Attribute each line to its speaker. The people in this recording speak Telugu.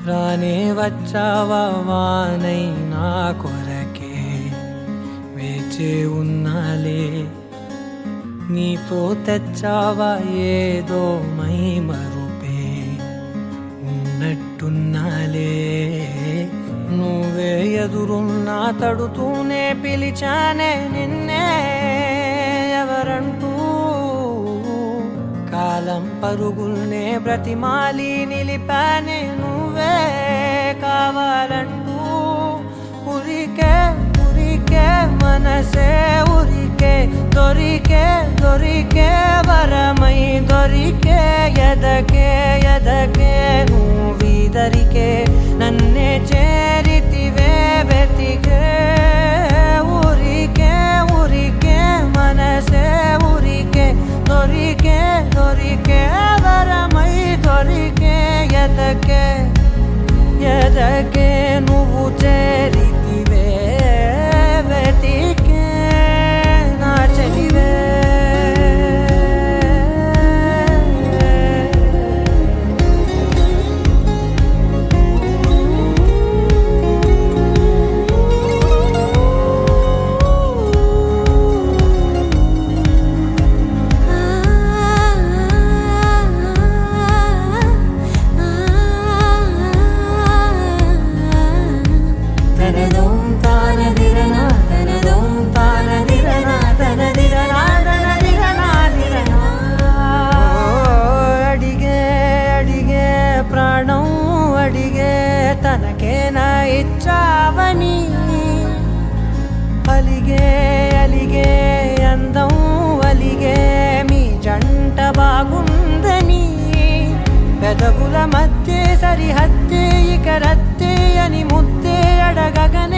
Speaker 1: రానే వచ్చావా వానై నా కొరకే వేచే ఉన్నాలే నీతో తెచ్చావా ఏదో మై మరుపే ఉన్నట్టున్నాలే నువ్వే ఎదురున్నా తడుతూనే పిలిచానే నిన్నే ఎవరంటూ కాలం పరుగుల్నే బ్రతిమాలి నిలిపానే నువ్వే కావాలంటూ ఉరికే ఉరికే మనసే ఉరికే దొరికే దొరికే వరమై దొరికే ఎదకే ఎదకే నువ్విదరికే నన్నే చేరితివే వెతికే ఊరికే ఊరికే మనసే ఊరికే దొరికే దొరికే వరమై దొరికే ఎదకే ఎదకే నువ్వు చేరితివే వెతికే నా చెలివే తనకేనా ఇచ్చావని అలిగే అలిగే అందం అలిగే మీ జంట బాగుందని పెదవుల మధ్య సరిహద్దే ఇక రత్తే అని ముద్దే అడగగన